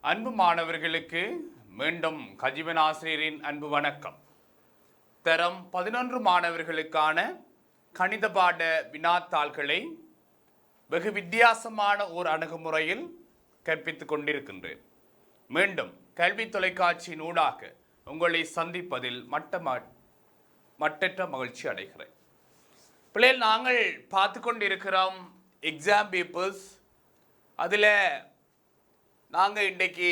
அன்பு மாணவர்களுக்கு மீண்டும் கஜிவன் ஆசிரியரின் அன்பு வணக்கம். தரம் 11 மாணவர்களுக்கான கணித பாட வினாத்தாள்களை வெகு வித்தியாசமான ஓர் அணுகுமுறையில் கற்பித்துக் கொண்டிருக்கின்றேன். மீண்டும் கல்வி தொலைக்காட்சியின் ஊடாக உங்களை சந்திப்பதில் மட்டற்ற மகிழ்ச்சி அடைகிறேன். பிள்ளைகள், நாங்கள் பார்த்து கொண்டிருக்கிறோம் எக்ஸாம் பேப்பர்ஸ். அதில் நாங்கள் இன்றைக்கு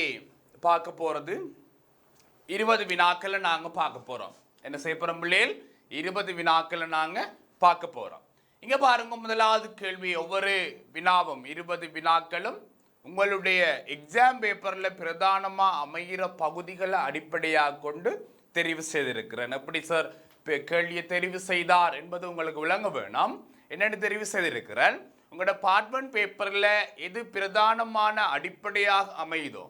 பார்க்க போகிறது 20 வினாக்களை நாங்கள் பார்க்க போகிறோம். என்ன செய்ய போகிறோம் பிள்ளைகள்? 20 வினாக்களை நாங்கள் பார்க்க போகிறோம். இங்கே பாருங்க, முதலாவது கேள்வி. ஒவ்வொரு வினாவும் 20 வினாக்களும் உங்களுடைய எக்ஸாம் பேப்பரில் பிரதானமாக அமைகிற பகுதிகளை அடிப்படையாக கொண்டு தெரிவு செய்திருக்கிறேன். எப்படி சார் கேள்வியை தெரிவு செய்தார் என்பது உங்களுக்கு விளங்க வேணும். என்னென்னு தெரிவு செய்திருக்கிறேன்? உங்களோட பார்ட் 1 பேப்பரில் எது பிரதானமான அடிப்படையாக அமையுதோ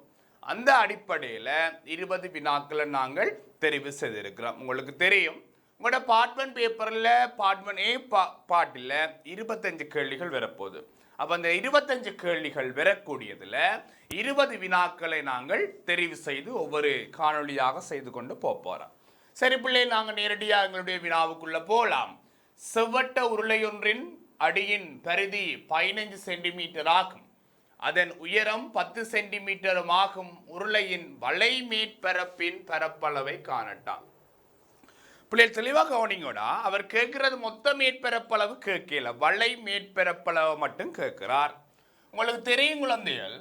அந்த அடிப்படையில் 20 வினாக்களை நாங்கள் தெரிவு செய்திருக்கிறோம். உங்களுக்கு தெரியும், உங்களோட பார்ட் 1 பேப்பரில் பார்ட் 1A பாட்டில் 25 கேள்விகள் வரப்போகுது. அப்போ அந்த 25 கேள்விகள் வரக்கூடியதில் 20 வினாக்களை நாங்கள் தெரிவு செய்து ஒவ்வொரு காணொலியாக செய்து கொண்டு போகிறோம். சரி பிள்ளை, நாங்கள் நேரடியாக எங்களுடைய வினாவுக்குள்ளே போகலாம். செவ்வட்ட உருளையொன்றின் அடியின் பரிதி 15 சென்டிமீட்டர் ஆகும். அதன் உயரம் 10 சென்டிமீட்டரும் ஆகும். உருளையின் வளை மேற்பரப்பின் பரப்பளவை காணட்டான். பிள்ளைகள் தெளிவாக கவனிங்கோடா. அவர் கேட்கிறது மொத்த மேற்பரப்பளவு கேட்கல, வளை மேற்பரப்பளவு மட்டும் கேட்கிறார். உங்களுக்கு தெரியும் குழந்தைகள்,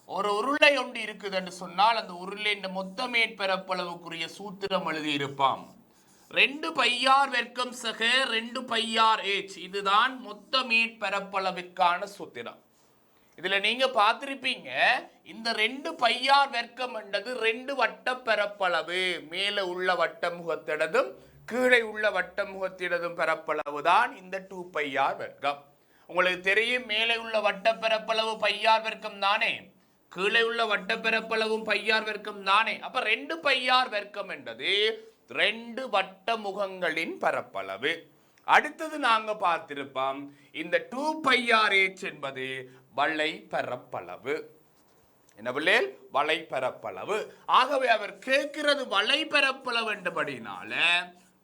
ஒரு உருளை ஒன்று இருக்குதுன்னு சொன்னால் அந்த உருளையின் மொத்த மேற்பரப்பளவுக்குரிய சூத்திரம் எழுதி இருப்பான். 2 பையார் வர்க்கம் சக 2 பையார் h. இதுதான் மொத்த மேற்பரப்பளவிற்கான சூத்திரம். இதுல நீங்க பார்த்திருப்பீங்க, இந்த 2 பையார் வர்க்கம் என்றது 2 வட்ட பரப்பளவு. மேலே உள்ள வட்டமுகத்திடதும் கீழே உள்ள வட்டமுகத்திடதும் பரப்பளவு தான் இந்த 2 பையார் வர்க்கம். உங்களுக்கு தெரியும், மேலே உள்ள வட்ட பரப்பளவு பையார் வர்க்கம் தானே, கீழே உள்ள வட்ட பரப்பளவும் பையார் வர்க்கம் தானே. அப்ப 2 பையார் வர்க்கம் என்றது 2 வட்ட முகங்களின் பரப்பளவு. அடுத்தது நாங்க பார்த்திருப்போம், இந்த 2 பையார் h என்பது வளை பரப்பளவு. என்ன பிள்ளைகள்? வளை பரப்பளவு. ஆகவே அவர் கேட்கிறது வளை பரப்பளவு என்றபடினால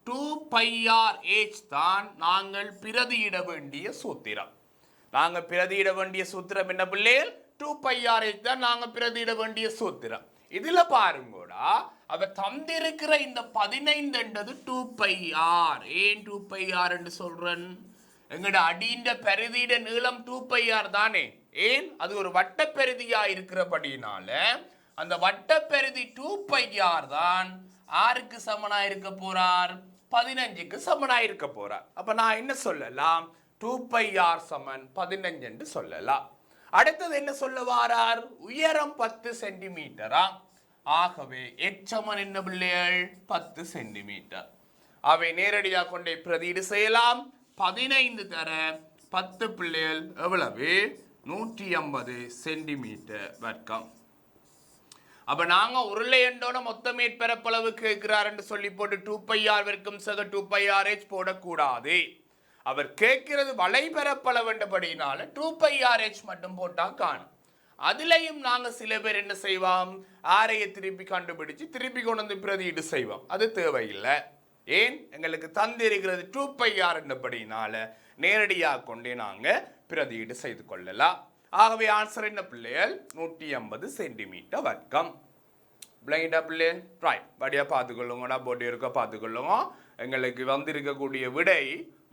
2 பையார் h தான் நாங்கள் பிரதியிட வேண்டிய சூத்திரம். நாங்கள் பிரதியிட வேண்டிய சூத்திரம் என்ன பிள்ளைகள்? 2 பையார் h தான் நாங்கள் பிரதியிட வேண்டிய சூத்திரம். இதுல பாருங்கோடா, அவ தந்திருக்கிற இந்த 15 என்றது 2 பையார். ஏன் 2 பையார் என்று சொல்றேன்? எங்கட அடிந்த பெருதியிட நீளம் 2 பையார் தானே. ஏன்? அது ஒரு வட்ட பெருதியா இருக்கிறபடினால அந்த வட்ட பெருதி 2 பையார் தான் ஆருக்கு சமனா இருக்க போறார்? 15க்கு சமனா இருக்க போறார். அப்ப நான் என்ன சொல்லலாம்? 2 பையார் சமன் 15 என்று சொல்லலாம். அடுத்தது என்ன சொல்ல வாரார்? உயரம் 10 சென்டிமீட்டரா. ஆகவே h சமன் என்ன பிள்ளைகள்? 10 சென்டிமீட்டர். அவை நேரடியாக கொண்டே பிரதியீடு செய்யலாம். 15 தர 10 பிள்ளைகள் எவ்வளவு? 150 சென்டிமீட்டர் வர்க்கம். அப்ப நாங்க உருளை என்றோட மொத்த மேற்பரப்பளவு கேட்கிறார் என்று சொல்லி போட்டு 2 பையார் வர்க்கம் சக 2 பையார் h போடக்கூடாது. அவர் கேட்கிறது வளைபரப்பளவு என்றபடினால 2 பையார் h மட்டும் போட்டா காணும். அதுலயும் நாங்க சில பேர் என்ன செய்வோம்? ஆரையை திருப்பி கண்டுபிடிச்சு திருப்பி கொண்டு வந்து பிரதியீடு செய்வோம். அது தேவையில்லை. ஏன்? எங்களுக்கு தந்திருக்கிறது 2 பையார் என்றபடினால நேரடியாக கொண்டே நாங்க பிரதியீடு செய்து கொள்ளலாம். ஆகவே ஆன்சர் என்ன பிள்ளைகள்? 150 சென்டிமீட்டர் வர்க்கம். பிளைண்டா பிள்ளைகள்? ரைட், படியா பார்த்துக்கொள்ளுங்கடா, போட்டி இருக்க பார்த்துக்கொள்ளுங்க. எங்களுக்கு வந்திருக்கக்கூடிய விடை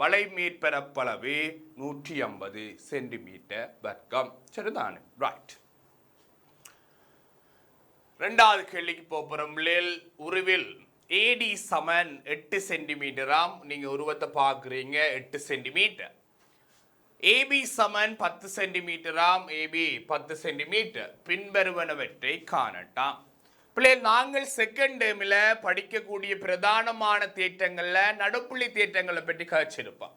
வளை மேற்பரப்பளவு 150 சென்டிமீட்டர் வர்க்கம். சரிதானே? ரைட். ரெண்டாவது கேள்விக்கு போறோம். உருவில் AD சமன் 8 சென்டிமீட்டராம். நீங்க உருவத்தை பார்க்குறீங்க, 8 சென்டிமீட்டர். AB சமன் 10 சென்டிமீட்டராம். AB 10 centimetre. பின்வருவனவற்றை காணட்டாம். பிள்ளைகள், நாங்கள் செகண்ட் டேர்மில் படிக்கக்கூடிய பிரதானமான தேற்றங்கள்ல நடுப்புள்ளி தேற்றங்களை பற்றி கழிச்சிருப்போம்.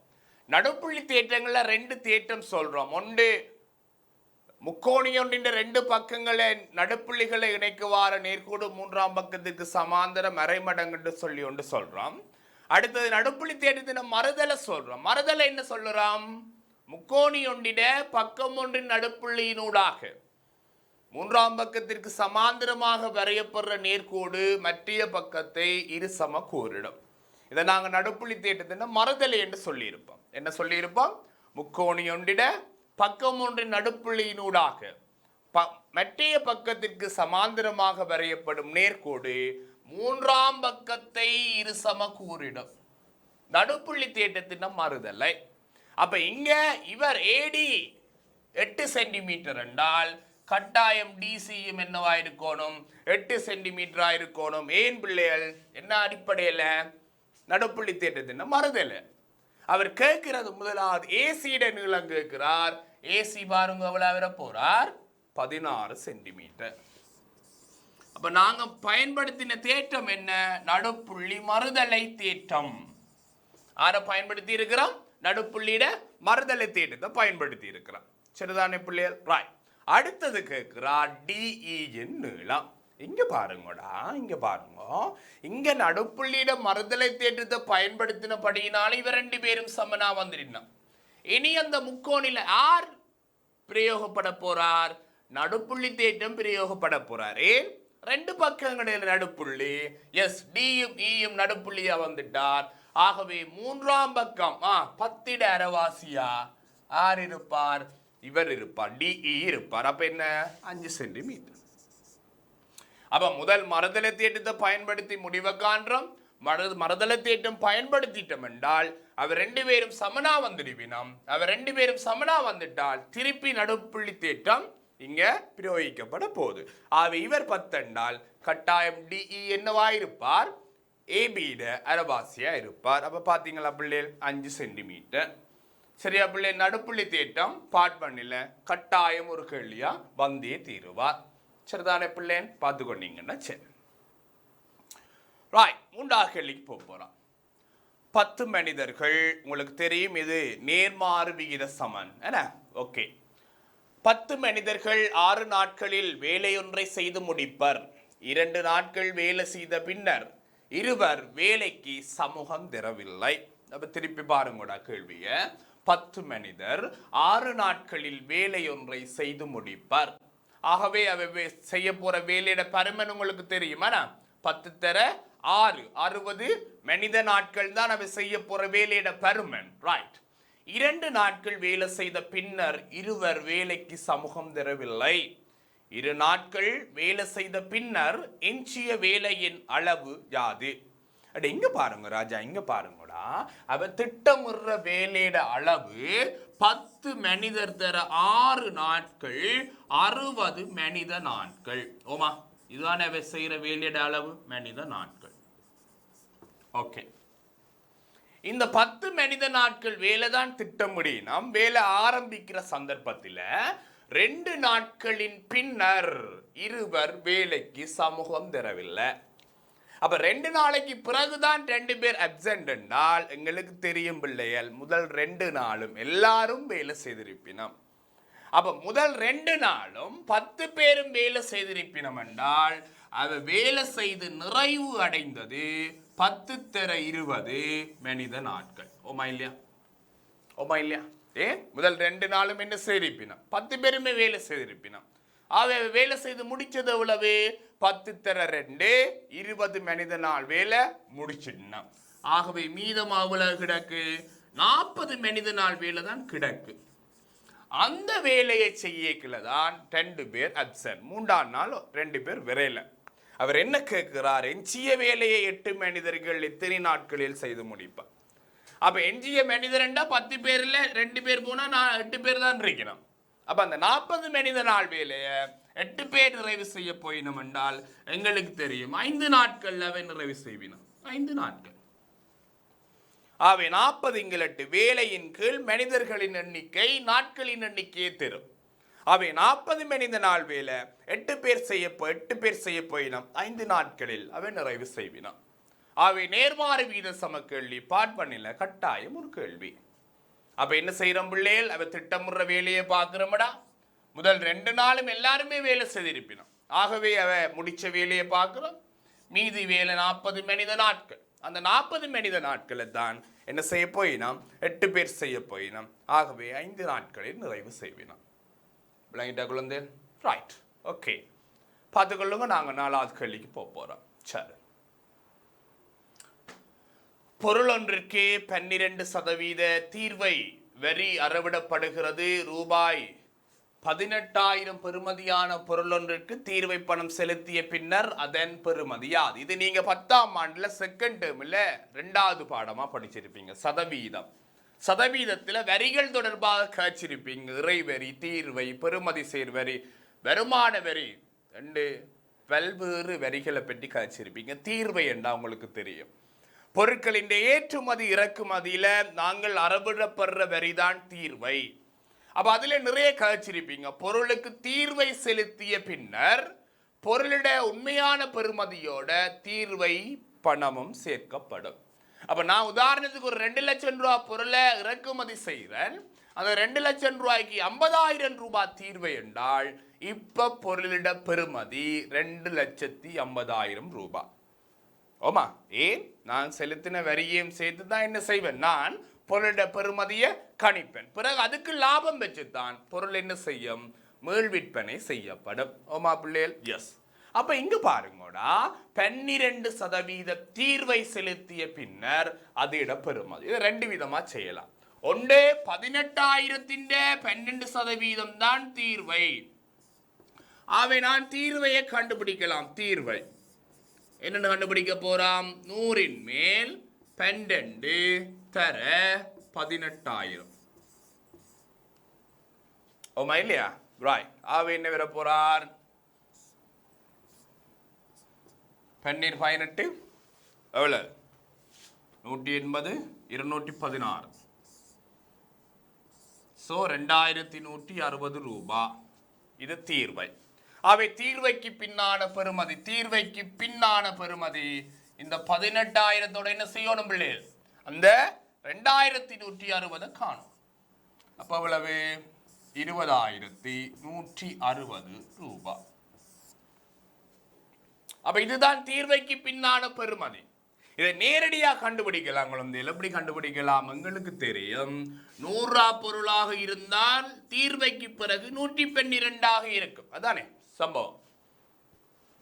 நடுப்புள்ளி தேற்றங்கள்ல 2 தேற்றம் சொல்றோம். ஒன்று முக்கோணியொன்றின் 2 பக்கங்களை நடுப்புள்ளிகளை இணைக்குவார நேர்கோடு 3ஆம் பக்கத்துக்கு சமாந்தரம் அரைமடங்கு சொல்லி ஒன்று சொல்றோம். அடுத்தது நடுப்புள்ளி தேற்றத்தின மறுதலை சொல்றோம். மறுதலை என்ன சொல்லுறோம்? முக்கோணியொன்றிட பக்கம் ஒன்றின் நடுப்புள்ளியினூடாக மூன்றாம் பக்கத்திற்கு சமாந்தரமாக வரையப்படுற நேர்கோடு மற்றைய பக்கத்தை இருசம கூறிடும். இதை நாங்கள் நடுப்புள்ளி தேட்டத்தின் மறுதலை என்று சொல்லியிருப்போம். என்ன சொல்லியிருப்போம்? முக்கோணி ஒன்றிட பக்கம் ஒன்றின் நடுப்புள்ளியினூடாக மற்றைய பக்கத்திற்கு சமாந்தரமாக வரையப்படும் நேர்கோடு மூன்றாம் பக்கத்தை இருசம கூறிடும். நடுப்புள்ளி தேட்டத்தின் மறுதலை. அப்ப இங்க இவர் ஏடி 8 சென்டிமீட்டர் என்றால் கட்டாயம் டிசியும் என்னவா இருக்கணும்? 8 சென்டிமீட்டரா இருக்கணும். ஏன் பிள்ளைகள்? என்ன அடிப்படையில்? நடுப்புள்ளி தேட்டத்தின் மறுதலை. அவர் கேட்கிறது முதலாவது ஏசியிட நீளம் கேட்கிறார். ஏசி பாருங்க எவ்வளவு வர போறார்? 16 சென்டிமீட்டர். அப்ப நாங்க பயன்படுத்தின தேற்றம் என்ன? நடுப்புள்ளி மறுதலை தேற்றம். ஆரை பயன்படுத்தி இருக்கிறோம்? நடுப்புள்ளியிட மறுதலை தேற்றத்தை பயன்படுத்தி இருக்கிறோம். சரிதானே பிள்ளைகள்? ராய். அடுத்தது கேட்கிறார் டிஇயின் நீளம். இங்க பாருங்கடா, இங்க பாருங்க. இங்க நடுப்புள்ளியிட மறுதலை தேற்றத்தை பயன்படுத்தினபடியினால இவர் 2 பேரும் சமனா வந்துருந்தோம். இனி அந்த முக்கோணில யார் பிரயோகப்பட போறார்? நடுப்புள்ளி தேற்றம் பிரயோகப்பட போறார். ஏன்? 2 பக்கங்களில் நடுப்புள்ளி. எஸ், டியும் ஈயும் நடுப்புள்ளியா வந்துட்டார். ஆகவே மூன்றாம் பக்கம் 10 அரைவாசியா யார் இருப்பார்? இவர் இருப்பார். டிஇ இருப்பார். அப்ப என்ன? 5 சென்டிமீட்டர். அப்ப முதல் மறுதலை தேற்றத்தை பயன்படுத்தி முடிவை காண்றோம். மறுதலை தேற்றம் பயன்படுத்திட்டோம் என்றால் அவர் 2 பேரும் சமனா வந்துடுவினம். அவர் 2 பேரும் சமனா வந்துட்டால் திருப்பி நடுப்புள்ளி தேற்றம் இங்க பிரயோகிக்கப்பட போகுது. ஆகவே இவர் 10 என்றால் கட்டாயம் டிஇ என்னவா இருப்பார்? ஏபியிட அரைவாசியா இருப்பார். அப்ப பாத்தீங்களா பிள்ளைகள்? 5 சென்டிமீட்டர். சரியா பிள்ளை? நடுப்புள்ளி தேற்றம் பார்ட் 1 கட்டாயம் ஒரு கேள்வியா வந்தே தீருவார். சரிதானே பிள்ளை? பார்த்து கொண்டீங்கன்னா சரி. ராய். 3வது கேள்விக்கு போறோம். 10 மனிதர்கள். உங்களுக்கு தெரியும் இது நேர்மாறு விகித சமன். என்ன? ஓகே. 10 மனிதர்கள் 6 நாட்களில் வேலையொன்றை செய்து முடிப்பர். 2 நாட்கள் வேலை செய்த பின்னர் இருவர் வேலைக்கு சமூகம் தரவில்லை. அப்ப திருப்பி பாருங்கடா கேள்விய. 10 மனிதர் 6 நாட்களில் வேலையொன்றை செய்து முடிப்பர். ஆகவே அவை செய்ய போற வேலையோட பருமன் உங்களுக்கு தெரியுமா? 10 தர 6 60 மனித நாட்கள் தான் அவை செய்ய போற வேலையோட பருமன். ரைட். 2 நாட்கள் வேலை செய்த பின்னர் இருவர் வேலைக்கு சமூகம் தரவில்லை. 2 நாட்கள் வேலை செய்த பின்னர் எஞ்சிய வேலையின் அளவு யாது? அட இங்க பாருங்க ராஜா, இங்க பாருங்கடா. அவ திட்டமிடுற வேலையோட அளவு 10 மனிதர் தர 6 நாட்கள் 60 மனித நாட்கள். ஓமா, இதுதான் அவ செய்யற வேலையோட அளவு மனித நாட்கள். ஓகே. இந்த 10 மனித நாட்கள் வேலை தான் திட்டமிடினோம். வேலை ஆரம்பிக்கிற சந்தர்ப்பத்தில் 2 நாட்களின் பின்னர் இருவர் வேலைக்கு சமூகம் தரவில்லை. அப்ப 2 நாளைக்கு பிறகுதான் 2 பேர் அப்சென்ட் என்றால் எங்களுக்கு தெரியும் பிள்ளைகள், முதல் 2 நாளும் எல்லாரும் வேலை செய்திருப்பினோம். அப்ப முதல் 2 நாளும் 10 பேரும் வேலை செய்திருப்பினோம் என்றால் அவ வேலை செய்து நிறைவு அடைந்தது 10 தர 20 மனித நாட்கள். ஓமா இல்லையா? ஓமா இல்லையா? ஏன்? முதல் 2 நாளும் என்ன செய்திருப்பினோம்? 10 பேருமே வேலை செய்திருப்பினோம். அவ வேலை செய்து முடிச்சது எவ்வளவு? 10 தர 2 20 மனித நாள் வேலை முடிச்சிடணும். ஆகவே மீதம் அவ்வளவு கிடக்கு 40 மனித நாள் வேலை தான் கிடக்கு. அந்த வேலையை செய்யக்குள்ளதான் 2 பேர் அப்சென்ட். 3ஆம் நாள் 2 பேர் விரையில. அவர் என்ன கேட்கிறார்? எஞ்சிய வேலையை 8 மனிதர்கள் எத்தனை நாட்களில் செய்து முடிப்பார்? அப்ப எஞ்சிய மனிதர் 10 பேர்ல 2 பேர் போனா 8 பேர் தான் இருக்கணும். அப்ப அந்த 40 மனித நாள் வேலையை 8 பேர் நிறைவு செய்ய போயினோம் என்றால் எங்களுக்கு தெரியும் 5 நாட்கள்ல நிறைவு செய்வினோம். 5 நாட்கள். ஆகவே 40 × 8 வேலையின் கீழ் மனிதர்களின் எண்ணிக்கை நாட்களின் எண்ணிக்கையை தரும். ஆகவே 40 மனித நாள் வேலை 8 பேர் செய்ய போயினோம் 5 நாட்களில் அவை நிறைவு செய்வினோம். ஆகவே நேர்மாறு வீத சம கேள்வி பார்ட் 1 கட்டாயம் ஒரு கேள்வி. அப்ப என்ன செய்யறோம் பிள்ளைகள்? அவ திட்டமுற வேலையை பார்க்கிறோம்டா. முதல் 2 நாளும் எல்லாருமே வேலை செய்திருப்பினோம். ஆகவே அவ முடிச்ச வேலையை பார்க்கிறோம். மீதி வேலை 40 மனித நாட்கள். அந்த 40 மனித நாட்களை தான் என்ன செய்ய போயினோம்? 8 பேர் செய்ய போயினோம். ஆகவே 5 நாட்களில் நிறைவு செய்வினோம். விளங்கிட்டா குழந்தை? ரைட். ஓகே, பார்த்துக்கொள்ளுங்க. நாங்கள் 4வது கேள்விக்கு போகிறோம். சரி, பொருள் ஒன்றிற்கு 12% தீர்வை வரி அறவிடப்படுகிறது. ரூபாய் 18,000 பெறுமதியான பொருள் ஒன்றிற்கு தீர்வை பணம் செலுத்திய பின்னர் அதன் பெறுமதி யாது? இது நீங்க 10ஆம் ஆண்டுல செகண்ட் டேர்ம்ல 2வது பாடமா படிச்சிருப்பீங்க. சதவீதம். சதவீதத்துல வரிகள் தொடர்பாக கேச்சிருப்பீங்க. இறைவரி, தீர்வை, பெறுமதி சேர்வரி, வருமான வரி, 2 பல்வேறு வரிகளை பற்றி கேச்சிருப்பீங்க. தீர்வை என்றா உங்களுக்கு தெரியும். பொருட்களின் ஏற்றுமதி இறக்குமதியில நாங்கள் அறவிடப்படுற வரிதான் தீர்வை. அப்ப அதுல நிறைய கழிச்சிருப்பீங்க. பொருளுக்கு தீர்வை செலுத்திய பின்னர் பொருளிட உண்மையான பெறுமதியோட தீர்வை பணமும் சேர்க்கப்படும். அப்ப நான் உதாரணத்துக்கு ஒரு 2 லட்சம் ரூபாய் பொருளை இறக்குமதி செய்கிறேன். அந்த 2 லட்சம் ரூபாய்க்கு 50,000 ரூபாய் தீர்வை என்றால் இப்ப பொருளிட பெறுமதி 2,50,000 ரூபாய். ஓமா, ஏன் நான் செலுத்தின வரியையும் சேர்த்து தான் என்ன செய்வேன், நான் பொருளிட பெறுமதியை கணிப்பேன். பிறகு அதுக்கு லாபம் வச்சுத்தான் பொருள் என்ன செய்யும், மீள் விற்பனை செய்யப்படும். ஓமா பிள்ளைகள், எஸ். அப்ப இங்க பாருங்கடா, 12% தீர்வை செலுத்திய பின்னர் அதிட பெறுமதி. இது 2 விதமா செய்யலாம். ஒன்று 18,000 12% தான் தீர்வை. அவை நான் தீர்வையை கண்டுபிடிக்கலாம். தீர்வை என்ன கண்டுபிடிக்க போறாம், 100 மேல் 12 தர 18,000. ஓமா இல்லையா? ரைட். அவை என்ன வர போறார், 18 எவ்வளவு, 180 216. சோ 2,160 ரூபாய். இது தீர்வை. அவை தீர்வைக்கு பின்னான பெறுமதி. தீர்வைக்கு பின்னான பெறுமதி இந்த 18,000 என்ன செய்யணும் பிள்ளைகள், அந்த 2,160 காணும். அப்ப அவ்வளவு 20,160 ரூபாய். அப்ப இதுதான் தீர்வைக்கு பின்னான பெறுமதி. இதை நேரடியாக கண்டுபிடிக்கலாம். குழந்தைகள் எப்படி கண்டுபிடிக்கலாம், எங்களுக்கு தெரியும். 100 பொருளாக இருந்தால் தீர்வைக்கு பிறகு 112 இருக்கும். அதானே சம்பவம்.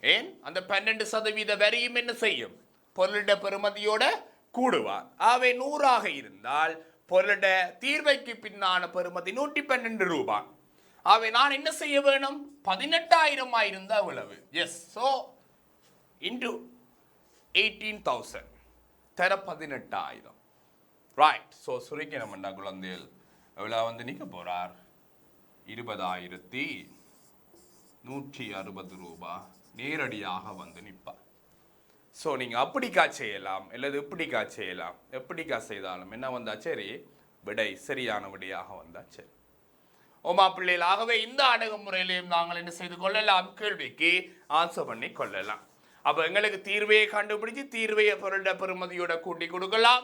ஏன் அந்த 12% வரியும் என்ன செய்யும், பொருளிட பெறுமதியோட கூடுவார். அவை 100 இருந்தால் பொருளிட தீர்வைக்கு பின்னான பெறுமதி 112 ரூபாய். அவை நான் என்ன செய்ய வேணும், 18,000 இருந்தா எவ்வளவு, எஸ். சோ இன்டு 18,000 தர 18,000. ரைட். ஸோ சுருக்கினம்டா குழந்தைகள் எவ்வளவு வந்து நிற்க போறார், 20,160 ரூபாய் நேரடியாக வந்து நிற்பார். ஸோ நீங்கள் அப்படிக்கா செய்யலாம், அல்லது இப்படிக்கா செய்யலாம். எப்படிக்கா செய்தாலும் என்ன வந்தா சரி, விடை சரியான விடையாக வந்தா சரி. ஓமா பிள்ளைகள், ஆகவே இந்த அணுகுமுறையிலையும் நாங்கள் என்ன செய்து கொள்ளலாம், கேள்விக்கு ஆன்சர் பண்ணி கொள்ளலாம். அப்போ எங்களுக்கு தீர்வையை கண்டுபிடிச்சு தீர்வையை பொருளிட பெறுமதியோட கூட்டி கொடுக்கலாம்.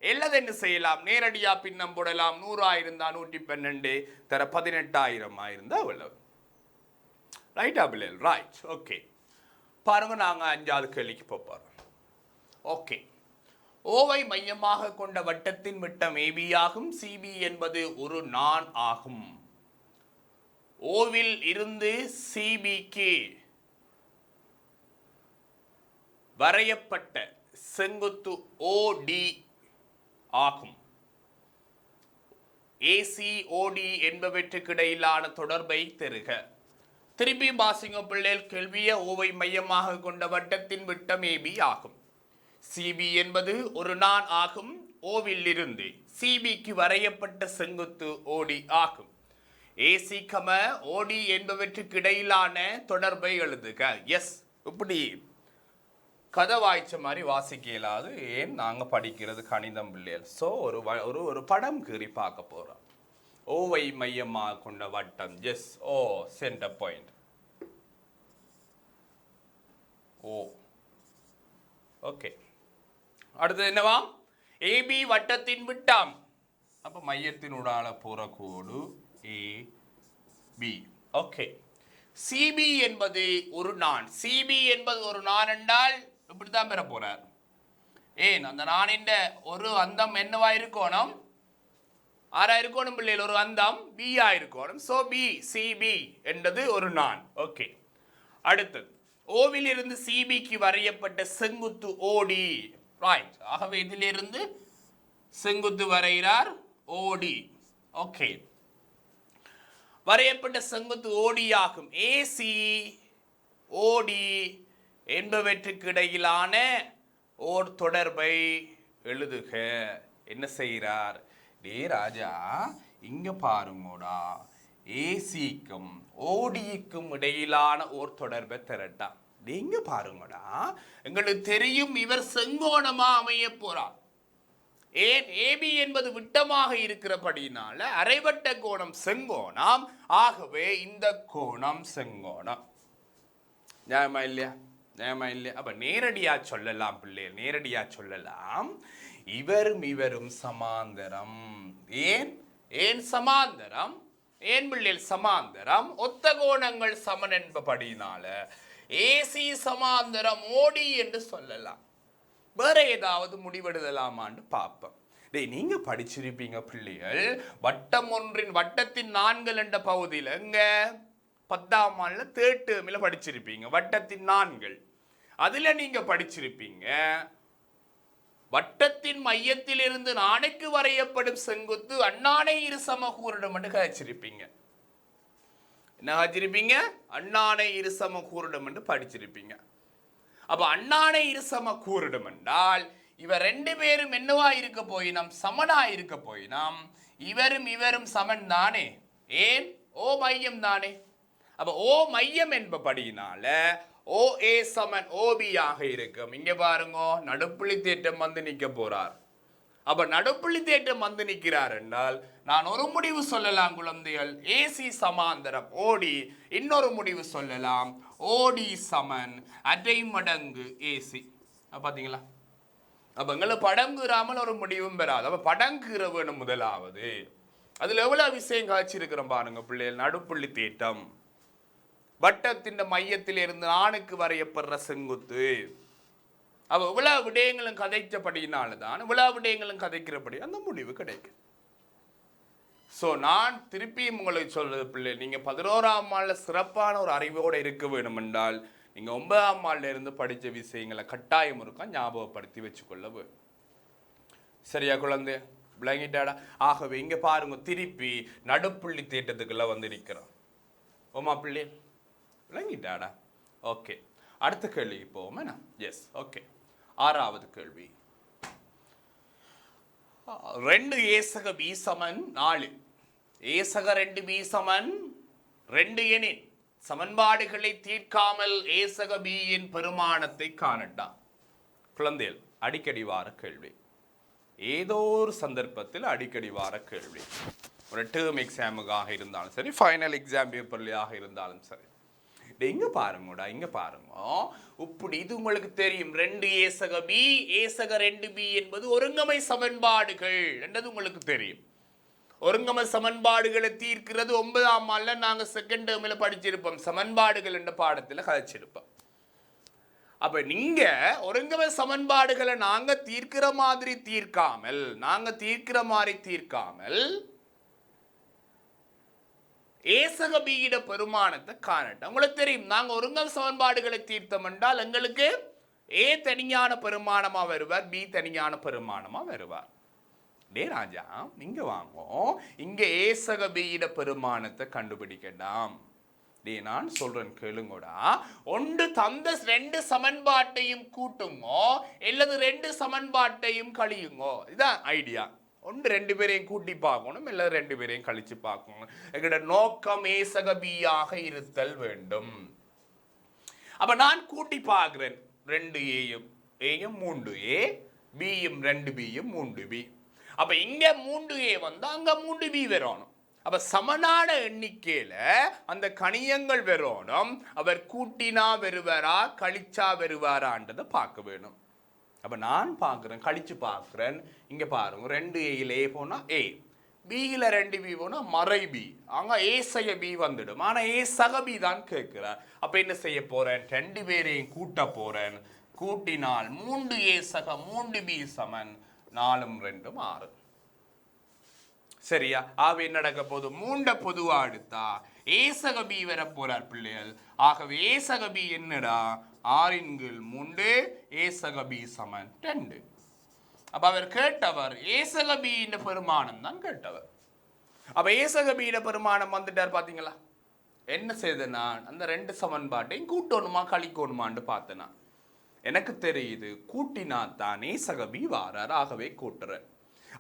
எல்லாத என்ன செய்யலாம், நேரடியாக பின்னம் போடலாம். 100 இருந்தா 112 தர 18,000 இருந்தா அவ்வளவு. ரைட்டா பிள்ளைகள்? ரைட். ஓகே, பாருங்க, நாங்கள் 5வது கேள்விக்கு போறோம். ஓகே, ஓவை மையமாக கொண்ட வட்டத்தின் விட்டம் ஏபி ஆகும். சிபி என்பது ஒரு நான் ஆகும். ஓவில் இருந்து சிபிக்கு வரையப்பட்ட செங்குத்து ஓடி ஆகும். ஏசி ஓடி என்பவற்றுக்கு இடையிலான தொடர்பை தருக. திருப்பி பாசிங்க பிள்ளைகள் கேள்விய, ஓவை மையமாக கொண்ட வட்டத்தின் விட்டம் ஏபி ஆகும். சிபி என்பது ஒரு நான் ஆகும். ஓவில் இருந்து சிபிக்கு வரையப்பட்ட செங்குத்து ஓடி ஆகும். ஏசி கம ஓடி என்பவற்றுக்கு இடையிலான தொடர்பை எழுதுக. எஸ், இப்படி கதை வாய்ச்ச மாதிரி வாசிக்க இயலாது. ஏன், நாங்கள் படிக்கிறது கணிதம் பிள்ளைகள். ஸோ ஒரு படம் கீறி பார்க்க போகிறோம். ஓவை மையமாக கொண்ட வட்டம். எஸ், ஓ சென்டர் பாயிண்ட் ஓ. ஓகே, அடுத்தது என்னவா, ஏபி வட்டத்தின் விட்டம். அப்ப மையத்தினூடால போற கோடு ஏபி. ஓகே, சிபி என்பது ஒரு நான். சிபி என்பது ஒரு நான் என்றால் இப்படித்தான் பெற போறார். ஏன், அந்த நானின் ஒரு அந்தம் என்னவா இருக்கணும், ஆறா இருக்கணும் பிள்ளைகள், ஒரு அந்தம் பியா இருக்கணும். சோ பி, சிபி என்பது ஒரு நான். ஓகே, அடுத்தது ஓவிலிருந்து சிபிக்கு வரையப்பட்ட செங்குத்து ஓடி. ரைட். ஆகவே இதிலிருந்து செங்குத்து வரைகிறார் ஓடி. ஓகே. வரையப்பட்ட செங்குத்து ஓடி ஆகும். ஏசி ஓடி என்பவற்றுக்கு இடையிலான ஓர் தொடர்பை எழுதுக. என்ன செய்கிறார்? டே ராஜா, இங்க பாருங்கோடா, ஏசிக்கும் ஓடிக்கும் இடையிலான ஓர் தொடர்பை திரட்டா. இங்க பாருங்கடா, எங்களுக்கு தெரியும் இவர் செங்கோணமா அமைய போறார். ஏன்? ஏபி என்பது விட்டமாக இருக்கிறபடினால அரைவட்ட கோணம் செங்கோணம். ஆகவே இந்த கோணம் செங்கோணம். நியாயமா இல்லையா? நியாயமா இல்லையா? அப்ப நேரடியா சொல்லலாம் பிள்ளைகள், நேரடியா சொல்லலாம் இவரும் இவரும் சமாந்தரம். ஏன்? ஏன் சமாந்தரம்? ஏன் பிள்ளைகள் சமாந்தரம்? ஒத்த கோணங்கள் சமன் என்பபடினால ஏசி சமாந்தரம் ஓடி என்று சொல்லலாம். வேற ஏதாவது முடிவெடுதலாமான்னு பார்ப்போம். நீங்க படிச்சிருப்பீங்க பிள்ளைகள், வட்டம் ஒன்றின் வட்டத்தின் நான்கள் என்ற பகுதியில் எங்க 10ஆம் ஆண்டுல தேர்ட் டேர்மில் படிச்சிருப்பீங்க. வட்டத்தின் நான்கள் அதுல நீங்க படிச்சிருப்பீங்க, வட்டத்தின் மையத்தில் இருந்து நாணைக்கு வரையப்படும் செங்குத்து அண்ணாணை இரு சமகூரிடம் என்று கழிச்சிருப்பீங்க. என்ன கழிச்சிருப்பீங்க? அண்ணாணை இரு சமகூரிடம் என்று படிச்சிருப்பீங்க. அப்ப அண்ணாணை இரு சமகூரிடம் என்றால் இவர் ரெண்டு பேரும் என்னவா இருக்க போயினம்? சமனா இருக்க போயினம். இவரும் இவரும் சமன் தானே. ஏன்? ஓ மையம் தானே. அப்ப ஓ மையம் என்பபடியினால ஓ ஏ சமன் ஓபி ஆக இருக்கும். இங்க பாருங்க, நடுப்புள்ளி தேற்றம் வந்து நிக்க போறார். அப்ப நடுப்புள்ளி தேற்றம் வந்து நிற்கிறார் என்றால் நான் ஒரு முடிவு சொல்லலாம் குழந்தைகள், ஏசி சமாந்தரம் ஓடி. இன்னொரு முடிவு சொல்லலாம், ஓடி சமன் அரை மடங்கு ஏசி. பாத்தீங்களா? அப்ப எங்களை படங்குறாமல் ஒரு முடிவும் பெறாது. அப்ப படங்குற வேணும் முதலாவது. அதுல எவ்வளவு விஷயம் காய்ச்சிருக்கிறோம் பாருங்க பிள்ளைகள். நடுப்புள்ளி தேற்றம், வட்டத்தின் மையத்தில் இருந்து ஆணுக்கு வரையப்படுற செங்குத்து. அவ இவ்வளவு விடயங்களும் கதைச்சபடினால்தான், இவ்வளவு விடயங்களும் கதைக்கிறபடி அந்த முடிவு கிடைக்கும். ஸோ நான் திருப்பியும் உங்களுக்கு சொல்றது பிள்ளை, நீங்க 11ஆம் ஆண்டுல சிறப்பான ஒரு அறிவோடு இருக்க வேண்டும் என்றால் நீங்க 9ஆம் ஆண்டுல இருந்து படிச்ச விஷயங்களை கட்டாயம் இருக்கா ஞாபகப்படுத்தி வச்சுக்கொள்ள வேண்டும். சரியா குழந்தை? விளங்கிட்டாடா? ஆகவே இங்க பாருங்க, திருப்பி நடுப்புள்ளி தேட்டத்துக்குள்ள வந்து நிற்கிறோம். ஓமா பிள்ளை, விளங்கிட்டாடா? ஓகே, அடுத்த கேள்வி போவோம். Yes, okay. 6வது கேள்வி. 2 ஏசக பி சமன் 4. ஏசக 2 பி சமன் 2 எனின் சமன்பாடுகளை தீர்க்காமல் ஏசக பியின் பெருமானத்தை காணட்டா. குழந்தைகள், அடிக்கடி வார கேள்வி, ஏதோ ஒரு சந்தர்ப்பத்தில் அடிக்கடி வார கேள்வி. ஒரு டேர்ம் எக்ஸாமுக்காக இருந்தாலும் சரி, ஃபைனல் எக்ஸாம் பேப்பர்லையாக இருந்தாலும் சரி. இங்க பாருங்கடா, இங்க பாருங்க. இப்படி இது உங்களுக்கு தெரியும். 2 ஏசக பி, ஏசக 2 பி என்பது ஒருங்கமை சமன்பாடுகள் என்றது உங்களுக்கு தெரியும். ஒருங்கமை சமன்பாடுகளை தீர்க்கிறது 9ஆம் ஆண்டுல நாங்க செகண்ட் டேர்மில் படிச்சிருப்போம். சமன்பாடுகள் என்ற பாடத்தில் கதைச்சிருப்போம். அப்ப நீங்க ஒருங்கமை சமன்பாடுகளை நாங்க தீர்க்கிற மாதிரி தீர்க்காமல் ஏசக பியிட பெருமானத்தை காணட்டும். உங்களுக்கு தெரியும், நாங்க ஒருங்கமை சமன்பாடுகளை தீர்த்தம் என்றால் எங்களுக்கு ஏ தனியான பெருமானமா வருவார், பி தனியான பெருமானமா வருவார். டே ராஜா, இங்க வாங்கோ, இங்க ஏசக பியிட பெருமானத்தை கண்டுபிடிக்கலாம். டே நான் சொல்றேன் கேளுங்கோடா. ஒன்று தந்த 2 சமன்பாட்டையும் கூட்டுங்கோ, அல்லது 2 சமன்பாட்டையும் கழியுங்கோ. இதான் ஐடியா. ஒன்று 2 பேரையும் கூட்டி பார்க்கணும், இல்லை 2 பேரையும் கழிச்சு பார்க்கணும். எங்களோட நோக்கம் ஏசக பியாக இருத்தல் வேண்டும். அப்ப நான் கூட்டி பார்க்கிறேன். 2 ஏயும் 3A, பியும் 2 பியும் 3B. அப்ப இங்க 3A வந்தா அங்க 3B வரணும். அப்ப சமனான எண்ணிக்கையில அந்த கணியங்கள் வரணும். அவர் கூட்டினா வருவாரா கழிச்சா வருவாரான்றதை பார்க்க வேணும். அப்ப நான் பார்க்கிறேன், கழிச்சு பார்க்கிறேன். இங்க பாருங்க, 2A போனா A, பியில 2B போனா மறை B. அங்க ஏ சக B வந்துடும். ஆனா ஏ சக B தான் கேட்கிறார். அப்ப என்ன செய்ய போறேன்? 2 பேரையும் கூட்ட போறேன். கூட்டினால் 3A சக 3B சமன் 4 2 6. சரியா? ஆகவே நடக்க போது மூண்ட பொதுவா எடுத்தா ஏசக பி வர போறார் பிள்ளைகள். ஆகவே ஏசக பி என்னடா 6 ஏசக பி சமன் 2. அப்ப அவர் கேட்டவர் ஏசக பி பெருமானம் தான் கேட்டவர். அப்ப ஏசக பி பெருமானம் வந்துட்டார் பாத்தீங்களா? என்ன செய்த நான் அந்த 2 சமன்பாட்டையும் கூட்டணுமா கழிக்கணுமான்னு பார்த்தேன். எனக்கு தெரியுது கூட்டினா தான் ஏசக பி வாரார். ஆகவே கூட்டுறேன்.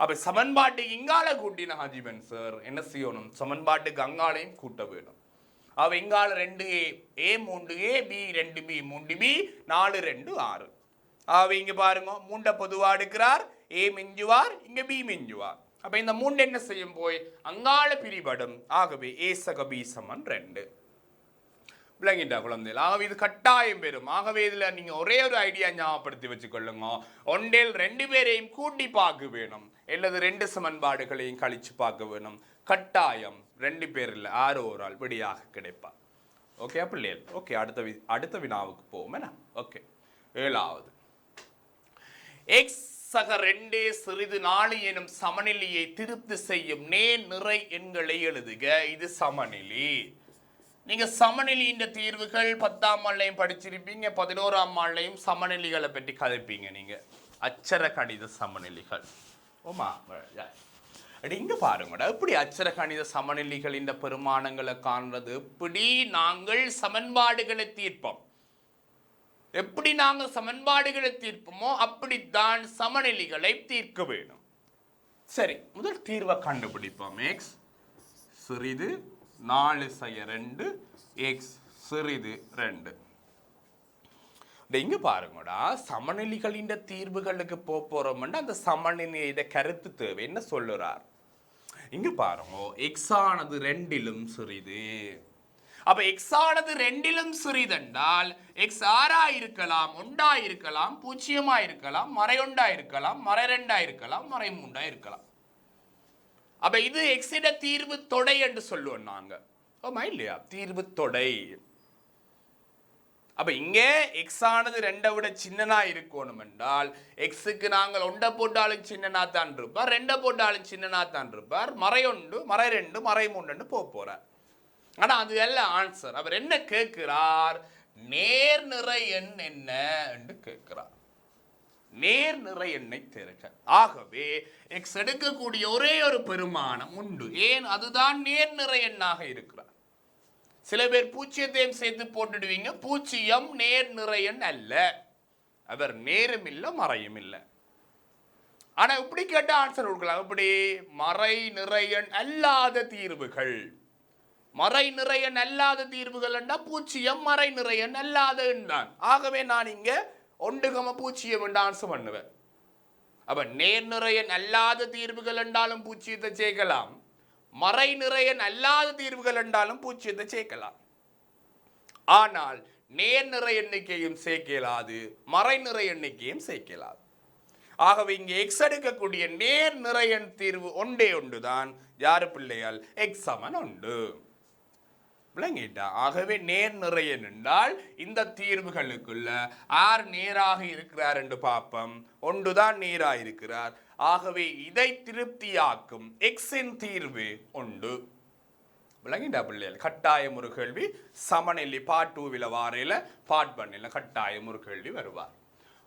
அப்ப சமன்பாட்டுக்கு இங்கால கூட்டின ஹாஜிபன் சார் என்ன செய்யணும்? சமன்பாட்டுக்கு அங்காலையும் கூட்ட வேணும். அவ இங்கால 2a a 3a b 2b 3b 4 2 6. அவ இங்க பாருங்க 3 பொதுவா எடுக்கிறார். a மிஞ்சுவார், இங்க b மிஞ்சுவார். அப்ப இந்த 3 என்ன செய்யும் போய் அங்கால பிரிபடும். ஆகவே ஏசக b சமன் 2. விளங்கிட்டா குழந்தைகள்? ஆகவே இது கட்டாயம் பெறும். ஆகவே இதுல நீங்க ஒரே ஒரு ஐடியா ஞாபகப்படுத்தி வச்சுக்கொள்ளுங்க. ஒன்றில் 2 பேரையும் கூட்டி பார்க்க வேணும், அல்லது 2 சமன்பாடுகளையும் கழிச்சு பார்க்க வேணும். கட்டாயம் 2 பேர்ல யாரோ ஒரு ஆள் விடியாக கிடைப்பார். ஓகே பிள்ளைகள்? ஓகே, அடுத்த வினாவுக்கு போவோம். என்ன? ஓகே, 7வது எக்ஸ் சக 2 சிறிது 4 எனும் சமநிலையை திருப்தி செய்யும் நேர் நிறை எண்களை எழுதுக. இது சமநிலை. நீங்க சமநிலையின் தீர்வுகள் 10ஆம் ஆண்டுலையும் படிச்சிருப்பீங்க, 11ஆம் ஆண்டுலையும் சமநிலைகளை பற்றி கதைப்பீங்க நீங்க. அச்சர கணித சமநிலைகள். ஓமா இங்க பாருங்கடா, எப்படி அச்சர கணித சமநிலைகளின் பெருமானங்களை காண்றது? எப்படி நாங்கள் சமன்பாடுகளை தீர்ப்போம், எப்படி நாங்கள் சமன்பாடுகளை தீர்ப்போமோ அப்படித்தான் சமநிலைகளை தீர்க்க வேணும். சரி, முதல் தீர்வை கண்டுபிடிப்போம். எக்ஸ் சிறிது 4 2 எக்ஸ் சிறிது 2. இங்க பாருங்கடா, சமநிலைகளின் தீர்வுகளுக்கு போறோம்னா அந்த சமநிலையிட கருத்து தேவை என்ன சொல்லுறார்? இங்க பாருங்க, எக்ஸ் ஆனது 2லும் சிறிது. அப்ப எக்ஸ் ஆனது 2லும் சிறிதென்றால் எக்ஸ் 6 இருக்கலாம், 1 இருக்கலாம், 0 இருக்கலாம், மறை 1 இருக்கலாம், மறை 2 இருக்கலாம், மறை 3 இருக்கலாம். அப்ப இது எக்ஸிட தீர்வு தொடை என்று சொல்லுவோம் நாங்க. ஆமா இல்லையா? தீர்வு தொடை. அப்ப இங்க எக்ஸ் ஆனது 2 விட சின்னனா இருக்கணும் என்றால் எக்ஸுக்கு நாங்கள் 1 போட்டாலும் சின்னனா தான் இருப்பார், 2 போட்டாலும் சின்னனா தான் இருப்பார், மறை 1 மறை 2 மறை 3 போறார். ஆனா அது அல்ல ஆன்சர். அவர் என்ன கேட்கிறார்? நேர் நிறை எண் என்ன என்று கேட்கிறார். நேர் நிறை எண்ணை தேர்க. ஆகவே எக்ஸ் எடுக்கக்கூடிய ஒரே ஒரு பெருமானம் உண்டு. ஏன்? அதுதான் நேர் நிறை எண்ணாக இருக்கிறார். சில பேர் 0 சேர்த்து போட்டுடுவீங்க. 0 நேர் நிறை எண் அல்ல. அவர் நேரும் இல்லை மறையும் இல்லை. ஆனா இப்படி கேட்ட ஆன்சர் கொடுக்கலாம். இப்படி மறை நிறை எண் அல்லாத தீர்வுகள், மறை நிறை எண் அல்லாத தீர்வுகள் என்றால் 0 மறை நிறை எண் அல்லாத எண். ஆகவே நான் இங்க 1,0 என்று ஆன்சர் பண்ணுவேன். அப்ப நேர் நிறை எண் அல்லாத தீர்வுகள் என்றாலும் 0 சேர்க்கலாம், மறை நிறை எண் அல்லாத தீர்வுகள் என்றாலும் 0 சேர்க்கலாம். ஆனால் நேர் நிறை எண்ணிக்கையும் சேர்க்கலாது, மறை நிறை எண்ணிக்கையும் சேர்க்கலாது. ஆகவே இங்கே எக்ஸ் எடுக்கக்கூடிய நேர் நிறை எண் தீர்வு ஒன்றே ஒன்றுதான். யாரு பிள்ளைகள்? எக்ஸ் சமன் 1. விளங்கிட்டா? ஆகவே நேர் நிறை எண் என்றால் இந்த தீர்வுகளுக்குள்ள யார் நேராக இருக்கிறார் என்று பார்ப்போம். 1 தான் நேராக இருக்கிறார். ஆகவே இதை திருப்தியாக்கும் எக்ஸின் தீர்வு 1. விளங்கிட்டா பிள்ளைகள்? கட்டாயம் ஒரு கேள்வி சமநிலை பார்ட் 2 வாரையில பார்ட் 1 கட்டாயம் ஒரு கேள்வி வருவார்.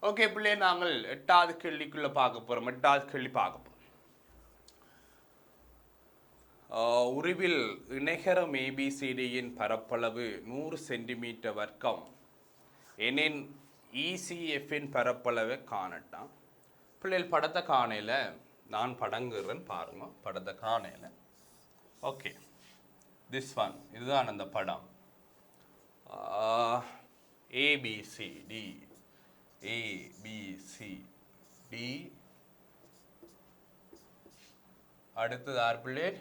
ஓகே பிள்ளை, நாங்கள் 8வது கேள்விக்குள்ள பார்க்க போறோம். 8வது கேள்வி பார்க்க போறோம். உருவில் இணைகரம் ஏபிசிடியின் பரப்பளவு 100 சென்டிமீட்டர் வர்க்கம் எனின் இசிஎஃப்பின் பரப்பளவை காணட்டான். பிள்ளைகள் படத்தை காணையில் நான் படங்குறேன் பாருங்க. படத்தை காணையில் ஓகே, திஸ் ஒன், இதுதான் அந்த படம். A B C D A B C D. அடுத்தது யார் பிள்ளைகள்?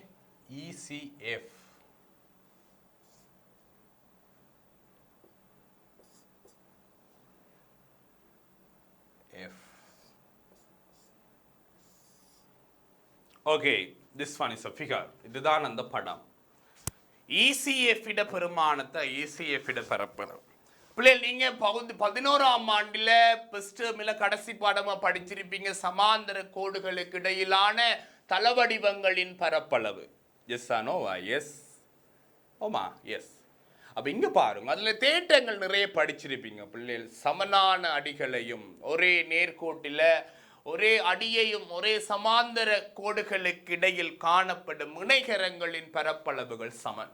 ECF. F. Okay, this one is a figure. இதுதான் அந்த படம். ECF இட பெருமானத்தை ECF இட பரப்பளவு. பிள்ளைகள் நீங்க 11ஆம் ஆண்டில் ஃபர்ஸ்ட் டேர்மில் கடைசி பாடமா படிச்சிருப்பீங்க. சமாந்தர கோடுகளுக்கு இடையிலான தளவடிவங்களின் பரப்பளவு. எஸ் ஆனோவா? எஸ். ஓமா? எஸ். அப்ப இங்க பாருங்க, அதுல தேற்றங்கள் நிறைய படிச்சிருப்பீங்க பிள்ளைகள். சமனான அடிகளையும் ஒரே நேர்கோட்டில ஒரே அடியையும் ஒரே சமாந்தர கோடுகளுக்கு இடையில் காணப்படும் இணைகரங்களின் பரப்பளவுகள் சமன்.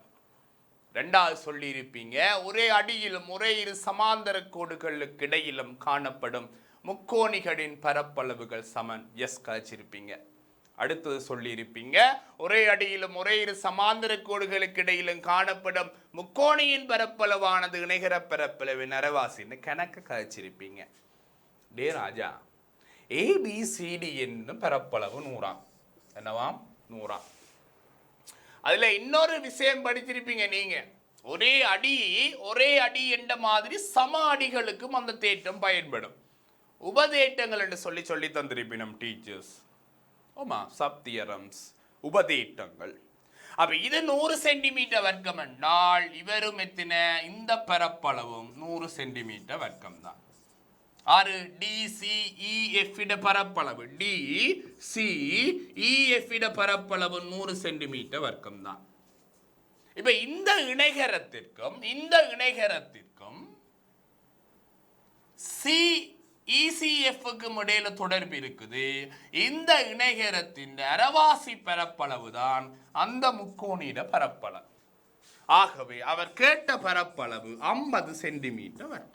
ரெண்டாவது சொல்லி இருப்பீங்க, ஒரே அடியிலும் ஒரே இரு சமாந்தர கோடுகளுக்கு இடையிலும் காணப்படும் முக்கோணிகளின் பரப்பளவுகள் சமன். எஸ் கழிச்சிருப்பீங்க. அடுத்தது சொல்லி இருப்பீங்க, ஒரே அடியிலும் ஒரே இரு சமாந்தர கோடுகளுக்கு இடையிலும் காணப்படும் முக்கோணியின் பரப்பளவானது இணைகர பரப்பளவின் அரைவாசின்னு கணக்கு கழிச்சிருப்பீங்க. டே ராஜா, ஏபிசிடி என்னும் பரப்பளவு 100. என்னவாம்? 100. அதுல இன்னொரு விஷயம் படிச்சிருப்பீங்க நீங்க, ஒரே அடி என்ற மாதிரி சம அடிகளுக்கும் அந்த தேற்றம் பயன்படும். உபதேட்டங்கள் என்று சொல்லி தந்திருப்பினும் டீச்சர்ஸ். ஓமா, சப் தியரம்ஸ், உபதேட்டங்கள். அப்ப இது 100 சென்டிமீட்டர் வர்க்கம் என்றால் இவரும் எத்தனை? இந்த பரப்பளவும் 100 சென்டிமீட்டர் வர்க்கம் தான். ஆறு டிசிஇஎஃப் பரப்பளவு, டிசிஇஎஃப் பரப்பளவு 100 சென்டிமீட்டர் வர்க்கம் தான். இப்ப இந்த இணைகரத்திற்கும் இசிஎஃப்க்கு இடையில தொடர்பு இருக்குது. இந்த இணைகரத்தின் அரைவாசி பரப்பளவு தான் அந்த முக்கோணிட பரப்பளவு. ஆகவே அவர் கேட்ட பரப்பளவு 50 சென்டிமீட்டர் வரும்.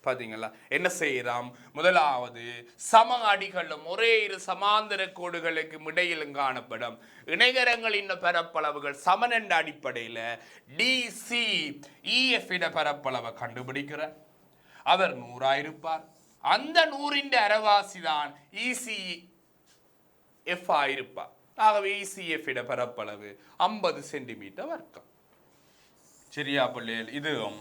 பாத்தீங்களா? என்ன செய்யலாம்? முதலாவது, சம அடிகளும் ஒரே இரு சமாந்தர கோடுகளுக்கு இடையிலும் காணப்படும் இணைகரங்களின் பரப்பளவுகள் சமன் என்ற அடிப்படையில் டிசிஇஎஃப் பரப்பளவை கண்டுபிடிக்கிறார். அவர் 100 இருப்பார். அந்த 100 அரைவாசி தான் இசிஎஃப் ஆயிருப்பார். ஆகவே இசிஎஃப் பரப்பளவு 50 சென்டிமீட்டர் வர்க்கம். சரியா பிள்ளைகள்? இதுவும்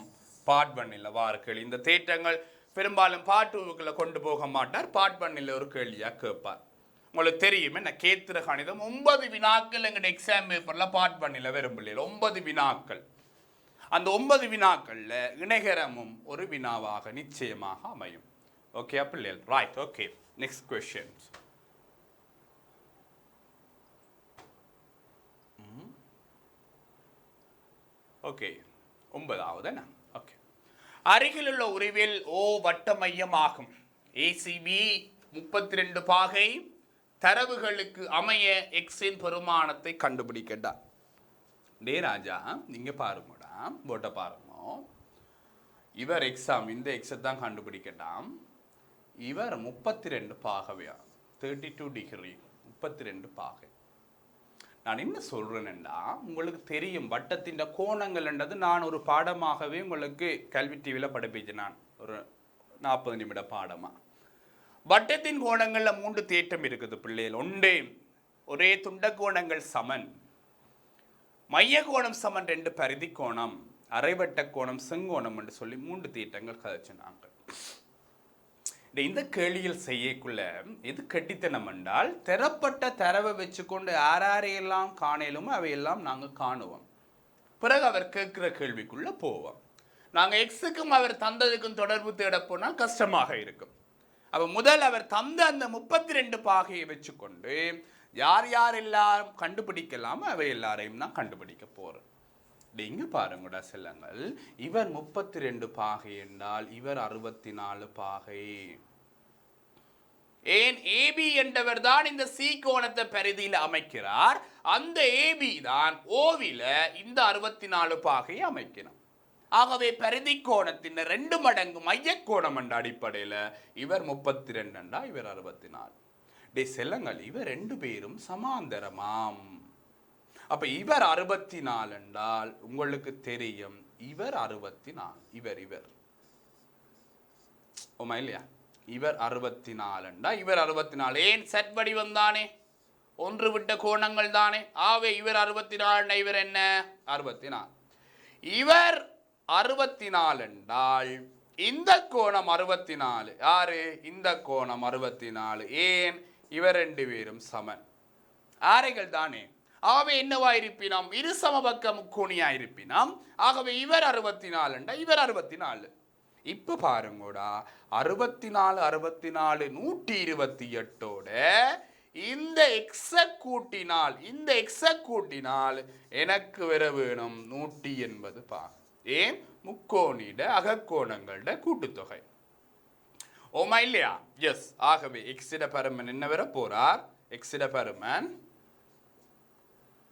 பார்ட் 1 வார்கள். இந்த தேற்றங்கள் பெரும்பாலும் பார்ட் 2க்குள்ள கொண்டு போக மாட்டார். பார்ட் 1 ஒரு கேள்வியா கேட்பார். உங்களுக்கு தெரியுமே, நான் கேத்திர கணிதம் 9 வினாக்கள் எங்க எக்ஸாம் பேப்பர்ல பார்ட் 1 வரும் பிள்ளைகள். 9 வினாக்கள். அந்த 9 வினாக்கள்ல இணைகரமும் ஒரு வினாவாக நிச்சயமாக அமையும். ஓகே பிள்ளைகள்? Right. Okay, next question. Okay, 9வது என்ன? ஓகே, அருகிலுள்ள உருவில் ஓ வட்ட மையமாகும். ஏசிபி 32 பாகை தரவுகளுக்கு அமைய எக்ஸின் பெருமானத்தை கண்டுபிடிக்கட்டா. டே ராஜா, நீங்க பாருங்கடா, போட்ட பாருங்க. இவர் எக்ஸாம் இந்த எக்ஸை தான் கண்டுபிடிக்கட்டாம். இவர் 32 பாகவையா, 32 டிகிரி, 32 பாகை. நான் என்ன சொல்றேன்னா, உங்களுக்கு தெரியும் வட்டத்தின் கோணங்கள் என்றது நான் ஒரு பாடமாகவே உங்களுக்கு கல்வி டிவியில் படிப்பிச்சேன். நான் ஒரு 40 நிமிட பாடமா. வட்டத்தின் கோணங்கள்ல 3 தேற்றம் இருக்குது பிள்ளைகள். ஒன்றே ஒரே துண்ட கோணங்கள் சமன், மைய கோணம் சமன், 2 பரிதி கோணம், அரைவட்ட கோணம், செங்கோணம் என்று சொல்லி 3 தேற்றங்கள் கதைச்சினாங்க. இந்த கேள்வியில் செய்யக்குள்ள எது கட்டித்தனம் என்றால், தரப்பட்ட தரவை வச்சுக்கொண்டு யாரையெல்லாம் காணலுமோ அவையெல்லாம் நாங்கள் காணுவோம். பிறகு அவர் கேட்கிற கேள்விக்குள்ள போவோம். நாங்கள் எக்ஸுக்கும் அவர் தந்ததுக்கும் தொடர்பு தேட போனால் கஷ்டமாக இருக்கும். அப்ப முதல் அவர் தந்த அந்த 32 பாகையை வச்சுக்கொண்டு யார் யாரெல்லாம் கண்டுபிடிக்கலாமோ அவை எல்லாரையும் நான் கண்டுபிடிக்க போறேன். இங்க பாருங்கடா செல்லங்கள், இவர் 32 பாகை என்றால் இவர் 64 பாகை. ஏன்? ஏபி என்றவர் தான் இந்த சி கோணத்தை பரிதியில் அமைக்கிறார். அந்த ஏபி தான் ஓவில இந்த 64 பாகை அமைக்கணும். ஆகவே பரிதி கோணத்தின் 2 மடங்கு மைய கோணம் என்ற அடிப்படையில் இவர் 32 என்றா இவர் 64. டே செல்லங்கள், இவர் 2 பேரும் சமாந்தரமாம். அப்ப இவர் 64 என்றால் உங்களுக்கு தெரியும் இவர் 64. இவர் ஓமா இல்லையா? இவர் 64 என்றா இவர் 64. ஏன்? செட் வடிவம் தானே, ஒன்று விட்ட கோணங்கள் தானே. ஆவே இவர் 64 இவர் என்ன? 64. இவர் 64 என்றால் இந்த கோணம் 64. யாரு? இந்த கோணம் 64. ஏன்? இவர் 2 பேரும் சமன் ஆரைகள் தானே. ஆகவே என்னவாயிருப்பினாம்? இரு சமபக்க முக்கோணியாயிருப்பினாம். ஆகவே இவர் 64 என்றா இவர் 64. இப்ப பாருங்கடா, 64 128 இந்த எக்ஸை கூட்டினால் எனக்கு வர வேணும் 180 பாகம். ஏன்? முக்கோணிட அகக்கோணங்களோட கூட்டுத்தொகை. ஓமா இல்லையா? எஸ். ஆகவே எக்ஸிட பருமன் என்ன வர போறார்? எக்ஸிட பருமன்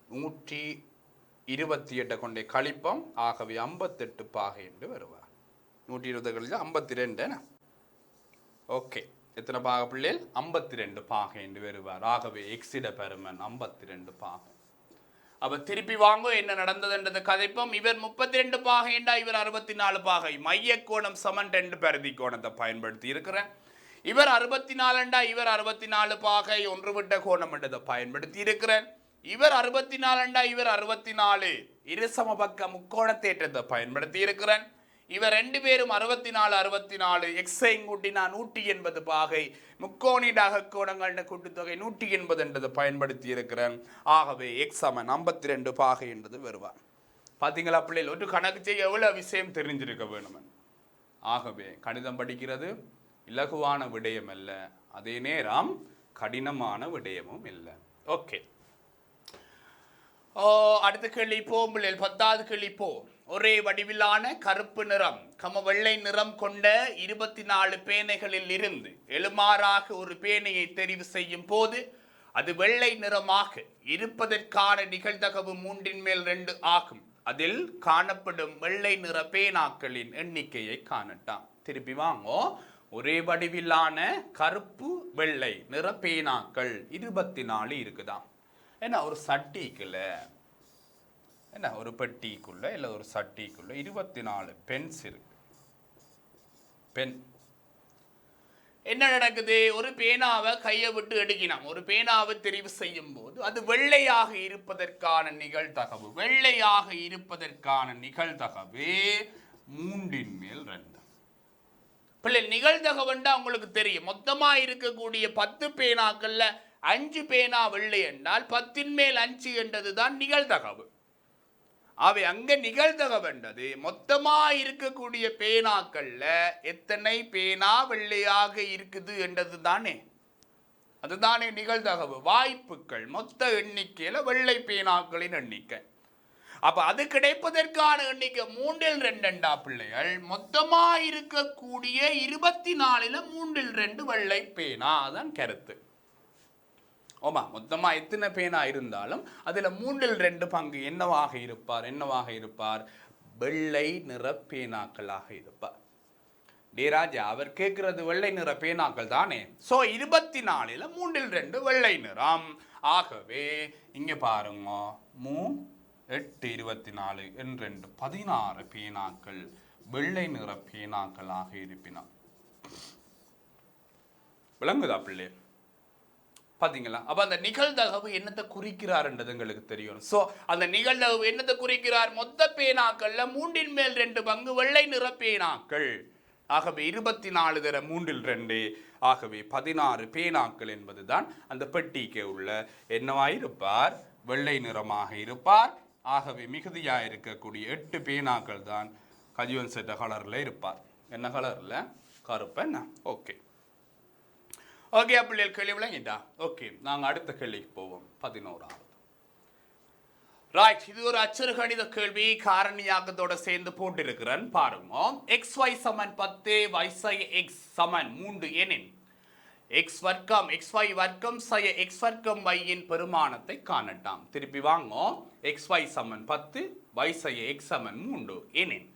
128 கொண்டே கழிப்போம். ஆகவே 58 பாகை என்று வருவார். 120 கழிச்சா 52. ஓகே, எத்தனை பாக பிள்ளைகள்? 52 பாகை என்று வருவார். ஆகவே எக்ஸிட பருமன் 52 பாகை. அப்ப திருப்பி வாங்க, என்ன நடந்ததுன்றது கதைப்போம். இவர் 32 பாகை என்றா, இவர் 64 பாகை. மைய கோணம் சமன் 2 பரிதி கோணத்தை பயன்படுத்தி இருக்கிறேன். இவர் 64 என்றா, இவர் 64 பாகை ஒன்று விட்ட கோணம் என்றதை பயன்படுத்தி இருக்கிறேன். இவர் 64 என்றா, இவர் 64 இரு சமபக்க முக்கோண தேற்றத்தை பயன்படுத்தி இருக்கிறேன். இவர் 2 பேரும் 64 எக்ஸை கூட்டினா 180 பாகை. முக்கோணிடாக கோணங்களின் கூட்டுத்தொகை 180 என்றதை பயன்படுத்தி இருக்கிறேன். ஆகவே எக்ஸ் சமன் 52 பாகை என்றது வருவார். பார்த்தீங்களா பிள்ளைகள்? ஒரு கணக்கு செய்ய எவ்வளவு விஷயம் தெரிஞ்சிருக்க வேணும். ஆகவே கணிதம் படிக்கிறது இலகுவான விடயம் அல்ல, அதே நேரம் கடினமான விடயமும் இல்லை. ஓகே, அடுத்த கேள்வி போம் பிள்ளைகள். 10வது கேள்வி போ. ஒரே வடிவிலான கருப்பு நிறம் வெள்ளை நிறம் கொண்ட 24 பேனைகளில் இருந்து எழுமாறாக ஒரு பேனையை தெரிவு செய்யும் போது அது வெள்ளை நிறமாக இருப்பதற்கான நிகழ்தகவு 3/2 ஆகும். அதில் காணப்படும் வெள்ளை நிற பேனாக்களின் எண்ணிக்கையை காணட்டாம். திருப்பி வாங்கோ. ஒரே வடிவிலான கருப்பு வெள்ளை நிற பேனாக்கள் 24 இருக்குதாம். ஏன்னா ஒரு சட்டிக்குள்ள, என்ன ஒரு பெட்டிக்குள்ள இல்லை ஒரு சட்டிக்குள்ள 24 பென்ஸ் இருக்கு. பென் என்ன நடக்குது? ஒரு பேனாவை கையை விட்டு எடுக்கினோம். ஒரு பேனாவை தெரிவு செய்யும் போது அது வெள்ளையாக இருப்பதற்கான நிகழ்தகவு 3/2. பிள்ளை நிகழ்தகவுண்டா உங்களுக்கு தெரியும். மொத்தமா இருக்கக்கூடிய 10 பேனாக்கள்ல 5 பேனா வெள்ளை என்றால் 10/5 என்றதுதான் நிகழ்தகவு. அவை அங்க நிகழ்தகவு என்றது மொத்தமா இருக்கக்கூடிய பேனாக்கள்ல எத்தனை பேனா வெள்ளையாக இருக்குது என்றது தானே. அதுதானே நிகழ்தகவு. வாய்ப்புகள் மொத்த எண்ணிக்கையில வெள்ளை பேனாக்களின் எண்ணிக்கை. அப்ப அது கிடைப்பதற்கான எண்ணிக்கை 3/2 பிள்ளைகள். மொத்தமா இருக்கக்கூடிய 24ல 3/2 வெள்ளை பேனா. அதான் கருத்து. ஓமா, மொத்தமா எத்தனை பேனா இருந்தாலும் அதுல 3/2 பங்கு என்னவாக இருப்பார்? வெள்ளை நிற பேனாக்களாக இருப்பார். டேராஜா அவர் கேட்கிறது வெள்ளை நிற பேனாக்கள் தானே. சோ 24ல 3/2 வெள்ளை நிறம். ஆகவே இங்க பாருங்க, 8 24 2 16 பேனாக்கள் வெள்ளை நிற பேனாக்களாக இருப்பினா. விளங்குதா பிள்ளை? பாத்தீங்களா? அப்ப அந்த நிகழ்தகவு என்னத்தை குறிக்கிறார்ன்றது உங்களுக்கு தெரியும். சோ அந்த நிகழ்தகவு என்னத்தை குறிக்கிறார்? மொத்த பேனாக்கள்ல 3/2 பங்கு வெள்ளை நிற பேனாக்கள். ஆகவே 24 தர 3/2. ஆகவே 16 பேனாக்கள் என்பதுதான் அந்த பெட்டிக்கு உள்ள என்னவாயிருப்பார்? வெள்ளை நிறமாக இருப்பார். ஆகவே மிகுதியாக இருக்கக்கூடிய 8 பேனாக்கள் தான் கஜுவன் செட்ட கலர்ல இருப்பார். என்ன கலர்ல? கருப்பு. என்ன? ஓகே ஓகே பிள்ளைகள், கேள்வி விளங்கிட்டா? ஓகே, நாங்கள் அடுத்த கேள்விக்கு போவோம். 11வது. ரைட், இது ஒரு அச்சர கணித கேள்வி. காரணியாக்கத்தோட சேர்ந்து போட்டிருக்கிறேன் பாருங்க. xy சமன் 10 y x சமன் 3 எனின் xy வர்க்கம் சய x வர்க்கம் y இன் பெருமானத்தை காணட்டாம். திருப்பி வாங்க. xy சமன் 10 y x சமன் 3 எனின்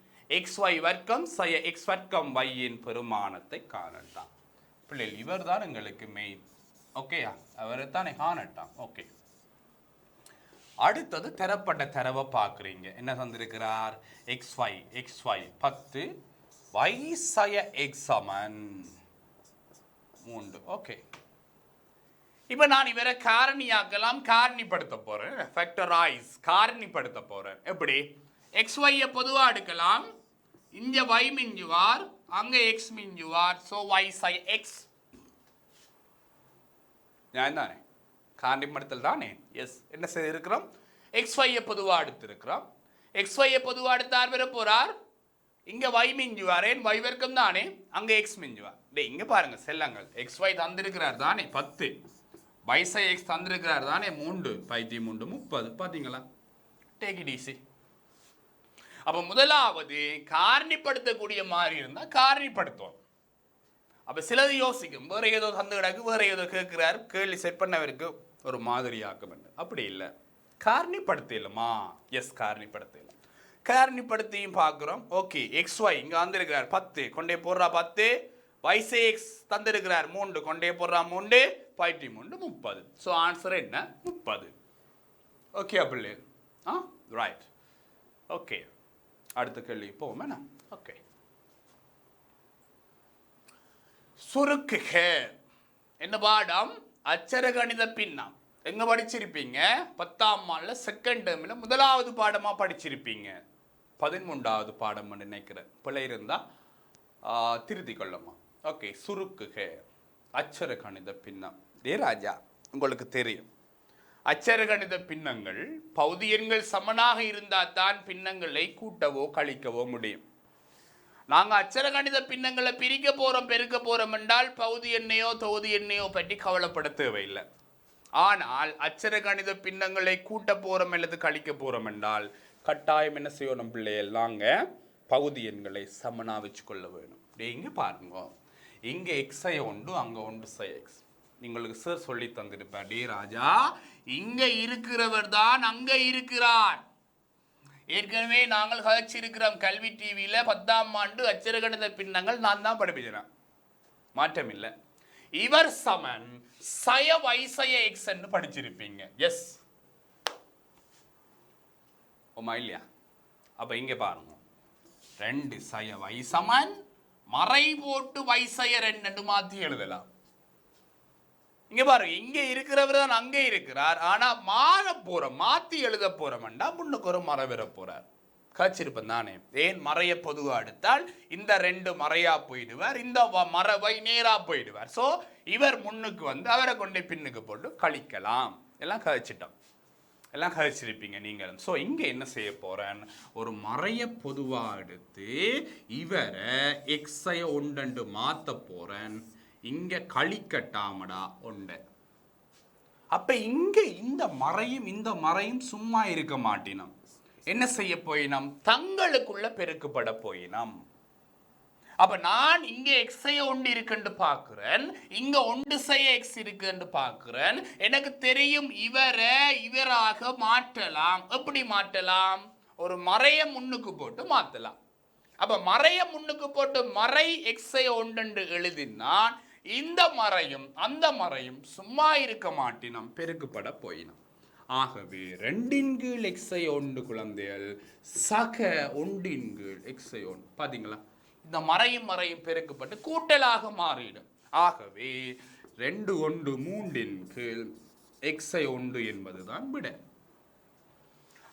xy வர்க்கம் சய x வர்க்கம் y இன் பெருமானத்தை காணட்டாம். பிள்ளைகள் இவர் தான் எங்களுக்கு மெயின். ஓகேயா? அவரை தானே காணட்டாம். ஓகே, அடுத்தது தரப்பட்ட தரவை பார்க்குறீங்க. என்ன தந்திருக்கிறார்? xy 10 y x சமன் 3. ஓகே, இப்போ நான் இவரை காரணியாக்கலாம், காரணிப்படுத்த போறேன். ஃபேக்டரைஸ், காரணிப்படுத்த போறேன். எப்படி? xy பொதுவாக எடுக்கலாம். இங்க y மிஞ்சுவார், அங்க x மிஞ்சுவார். So y sin x. ஞான் தானே? காரணிப்படுத்தல் தானே? எஸ். என்ன செய்திருக்கிறோம்? xy பொதுவா எடுத்திருக்கிறோம். xy பொதுவா எடுத்தார் வர போறார். இங்க y மிஞ்சுவார். ஏன்? y வர்க்கம் தானே, அங்க x மிஞ்சுவார். டேய் இங்க பாருங்க செல்லங்கள், xy தந்திருக்கிறார் தானே 10. வைசை எக்ஸ் தந்திருக்கிறார் தானே 3 பைத்தி 3 30 பார்த்தீங்களா? Take it easy. அப்போ முதலாவது காரணிப்படுத்தக்கூடிய மாதிரி இருந்தால் காரணிப்படுத்துவோம். அப்போ சிலது யோசிக்கும், வேற ஏதோ தந்து கிடக்கு, வேற ஏதோ கேட்கிறார், கேள்வி செட் பண்ணவருக்கு ஒரு மாதிரியாக்கும். அப்படி இல்லை, காரணிப்படுத்தலுமா? எஸ், காரணிப்படுத்தலாம். காரணிப்படுத்தியும் பார்க்குறோம். ஓகே, எக்ஸ் ஒய் இங்கே வந்திருக்கிறார் 10 கொண்டே போடுறா 10, வைசே எக்ஸ் தந்திருக்கிறார் 3 கொண்டே போடுறா 3, பைத்தி 3 30. ஸோ ஆன்சர் என்ன? 30. ஓகே அப்படி ரைட். ஓகே, அடுத்த கேள்வி போவோமே. ஓகே, சுருக்குக என்ன பாடம்? அச்சர கணித பின்னம். எங்க படிச்சிருப்பீங்க? 10ஆம் ஆண்டுல செகண்ட் டேர்ம்ல முதலாவது பாடமா படிச்சிருப்பீங்க. 13வது பாடம் நினைக்கிறேன், பிழை இருந்தா திருத்தி கொள்ளமா. ஓகே, சுருக்குக அச்சர கணித பின்னம். ராஜா, உங்களுக்கு தெரியும் அச்சர கணித பின்னங்கள் பகுதி எண்கள் சமனாக இருந்தால் தான் பின்னங்களை கூட்டவோ கழிக்கவோ முடியும். நாங்கள் அச்சர கணித பின்னங்களை பிரிக்க போகிறோம் பெருக்க போகிறோம் என்றால் பகுதி எண்ணையோ தொகுதி எண்ணையோ பற்றி கவலைப்பட தேவையில்லை. ஆனால் அச்சர கணித பின்னங்களை கூட்ட போகிறோம் அல்லது கழிக்க போகிறோம் என்றால் கட்டாயம் என்ன செய்யணும் பிள்ளைகள்? நாங்கள் பகுதி எண்களை சமனாக வச்சு கொள்ள வேணும். இங்கே பாருங்க, இங்கே எக்ஸை உண்டு, அங்கே உண்டு சை எக்ஸ். உங்களுக்கு சார் சொல்லி தந்திருப்பேன், டே ராஜா இங்கே இருக்கிறவர் தான் அங்கே இருக்கிறார். ஏற்கனவே நாங்கள் கழிச்சிருக்கிறோம் கல்வி டிவியில் 10ஆம் ஆண்டு அச்சர கணித பின்னங்கள் நான் தான் படிப்பிக்கிறேன், மாற்றம் இல்லை. இவர் சமன் சய வைசய எக்ஸ் என்று படிச்சிருப்பீங்க. எஸ் ஓமா இல்லையா? அப்ப இங்க பாருங்க, 2 சய வை சமன் மறை போட்டு வைசய 2 மாத்தி எழுதலாம். இங்க பாருங்க, இங்க இருக்கிறவர் தான் அங்கே இருக்கிறார், ஆனா மாற போறோம், மாத்தி எழுத போறோம்டா முன்னுக்கு ஒரு மறை பெற போறார். கச்சிருப்பேன் தானே. ஏன் மறைய பொதுவாக எடுத்தால் இந்த 2 மறையா போயிடுவார், இந்த மரவை நேரா போயிடுவார். ஸோ இவர் முன்னுக்கு வந்து அவரை கொண்டே பின்னுக்கு போட்டு கழிக்கலாம். எல்லாம் கழிச்சிட்டோம், எல்லாம் கழிச்சிருப்பீங்க நீங்களும். ஸோ இங்கே என்ன செய்ய போறேன்? ஒரு மறைய பொதுவாக எடுத்து இவரை எக்ஸை ஒன்று மாற்ற போறேன். இங்க கழிக்கட்டாமடா ஒன்று. அப்ப இங்க இந்த மறையும் சும்மா இருக்க மாட்டினோம். என்ன செய்ய போயினோம்? தங்களுக்குள்ள பெருக்குப்பட போயினோம். அப்ப நான் இங்க எக்ஸைய ஒன்று இருக்குன்னு பார்க்கிறேன், இங்க ஒன்று செய்ய எக்ஸ் இருக்குன்னு பார்க்கிறேன். எனக்கு தெரியும் இவரை இவராக மாற்றலாம். எப்படி மாற்றலாம்? ஒரு மறைய முன்னுக்கு போட்டு மாற்றலாம். அப்ப மறைய முன்னுக்கு போட்டு மறை எக்ஸைய ஒன்று எழுதினான், இந்த மறையும் அந்த மறையும் சும்மா இருக்க மாட்டினோம், பெருக்குப்பட போயினோம். ஆகவே 2 கீழ் எக்ஸை 1 குழந்தைகள் சக 1 கீழ் எக்ஸை 1. பாத்தீங்களா? இந்த மறையும் பெருக்கப்பட்டு கூட்டலாக மாறிடும். ஆகவே 2 1 3 கீழ் எக்ஸை 1 என்பதுதான் விட.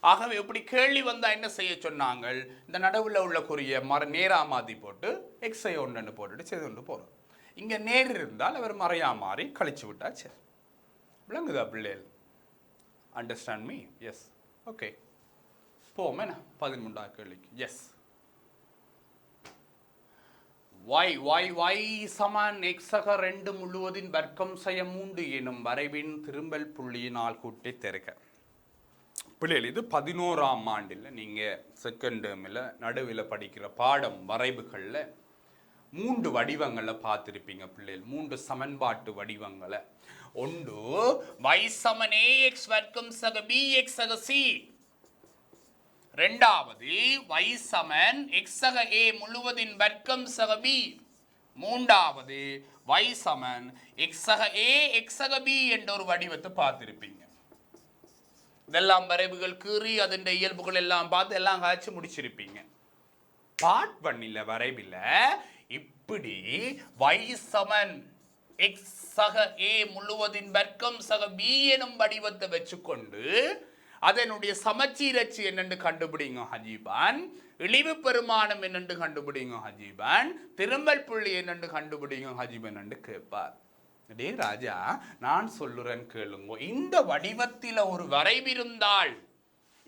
ஆகவே இப்படி கேள்வி வந்தா என்ன செய்ய சொன்னாங்க? இந்த நடுவில் உள்ள குறிய நேரா மாத்தி போட்டு எக்ஸை 1 போட்டுட்டு செய்து கொண்டு போறோம். இங்க நேர் இருந்தால் அவர் மறையா மாறி கழிச்சு விட்டா சரி. விளங்குதா பிள்ளைகள்? Understand me? எஸ். ஓகே, போமே 13வது கேள்விக்கு. எஸ், y சமன் எக்ஸக 2 முழுவதின் வர்க்கம் செய்ய 3 எனும் வரைவின் திரும்பல் புள்ளியினால் கூட்டி தெருக. பிள்ளைகள், இது 11ஆம் ஆண்டில் நீங்க செகண்ட் டேர்மில் நடுவில் படிக்கிற பாடம் வரைவுகளில் 3 வடிவங்களை பார்த்திருப்பீங்க பிள்ளைகள். 3 சமன்பாட்டு வடிவங்களை. ஒன்று y சமன் ax வர்க்கம் சக bx சக c. இரண்டாவது y சமன் x சக a முழுவதின் வர்க்கம் சக b. மூன்றாவது y சமன் x சக a x சக b என்ற ஒரு வடிவத்தை பார்த்திருப்பீங்க. இதெல்லாம் வரைவுகள் கீறி அதன் இயல்புகள் எல்லாம் பார்த்து எல்லாம் காய்ச்சி முடிச்சிருப்பீங்க. பார்ட் 1 வரைவில் இப்படி y சமன் x சக a முழுவதின் வர்க்கம் சக b எனும் வடிவத்தை வச்சுக்கொண்டு அதனுடைய சமச்சீரச்சு என்னென்று கண்டுபிடிங்க ஹஜீபான், இழிவு பெருமானம் என்னென்று கண்டுபிடிங்க ஹஜீபான், திரும்பல் புள்ளி என்னென்று கண்டுபிடிங்க ஹஜீபன் என்று கேட்பார். டே ராஜா, நான் சொல்லுறேன் கேளுங்க. இந்த வடிவத்தில் ஒரு வரைவிருந்தால்,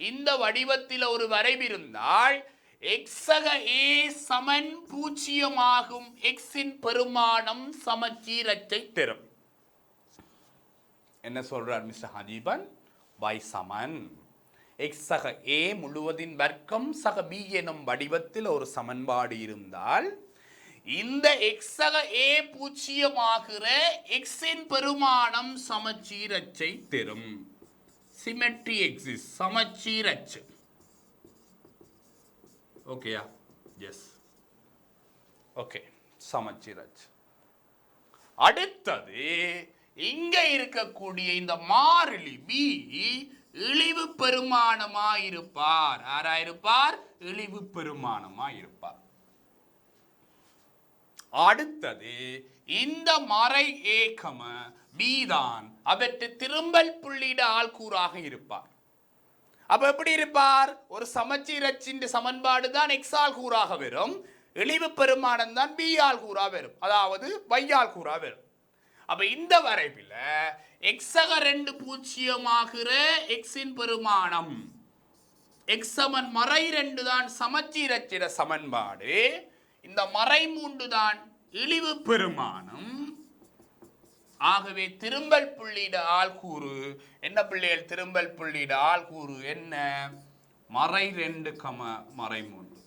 இந்த வடிவத்தில் ஒரு வரைவிருந்தால் எக்ஸக a சமன் 0 ஆகும். எக்ஸின் பெருமானம் சமச்சீரச்சை தரும். என்ன சொல்றார் மிஸ்டர் ஹஜீபன்? y சமன் x சக a முழுவதின் வர்க்கம் சக b எனும் வடிவத்தில் ஒரு சமன்பாடு இருந்தால் இந்த x சக a பூஜ்ஜியமாகிற x இன் பெருமானம் சமச்சீரச்சை தரும். சிமெட்ரி எக்ஸிஸ்ட், சமச்சீரச்சு. ஓகேயா? எஸ். ஓகே, சமச்சீரச்சு. அடுத்தது இங்க இருக்கக்கூடிய இந்த மாறிலி b இழிவு பெருமானமாயிருப்பார். யாராயிருப்பார்? இழிவு பெருமானமாயிருப்பார். அடுத்தது இந்த மறை a, b தான் அவற்றை திரும்பல் புள்ளியிட ஆள்கூறாக இருப்பார். அப்ப எப்படி இருப்பார்? ஒரு சமச்சீரச்சின் சமன்பாடு தான் x ஆல் கூறாக வரும், இழிவு பெருமானம் தான் b ஆல் கூறா வரும், அதாவது y ஆல் கூறா வரும். அப்ப இந்த வரைவில் x சக 2 பூஜ்ஜியமாகிற x இன் பெருமானம் x சமன் மறை 2 தான் சமச்சீரச்சிட சமன்பாடு, இந்த மறை 3 தான் இழிவு பெருமானம். ஆகவே திரும்பல் புள்ளியிட ஆள்கூறு என்ன பிள்ளைகள்? திரும்பல் புள்ளியிட ஆள்கூறு என்ன? மறை 2, மறை 3.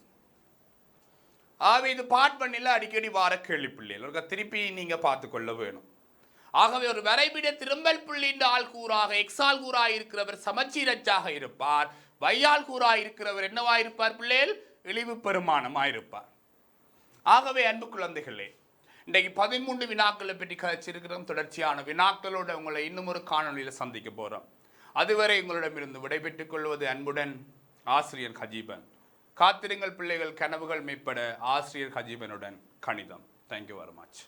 ஆகவே இது பாட் பண்ணில அடிக்கடி வார கேள்வி பிள்ளைகள் திருப்பி நீங்க பார்த்து கொள்ள வேணும். ஆகவே ஒரு வரைபிட திரும்பல் புள்ளியிட ஆள்கூறாக x ஆல் கூறாக இருக்கிறவர் சமச்சீரச்சாக இருப்பார், y ஆல் கூறாக இருக்கிறவர் என்னவாயிருப்பார் பிள்ளைகள்? இழிவு பெருமானமாயிருப்பார். ஆகவே அன்பு குழந்தைகளே, இன்றைக்கு 13 வினாக்களை பற்றி கழிச்சிருக்கிறோம். தொடர்ச்சியான வினாக்களோடு உங்களை இன்னும் ஒரு காணொலியில் சந்திக்க போறோம். அதுவரை உங்களிடமிருந்து விடைபெற்றுக் கொள்வது அன்புடன் ஆசிரியர் ஹஜீபன். காத்திருங்கள் பிள்ளைகள், கனவுகள் மெய்ப்பட. ஆசிரியர் ஹஜீபனுடன் கணிதம். Thank you very much.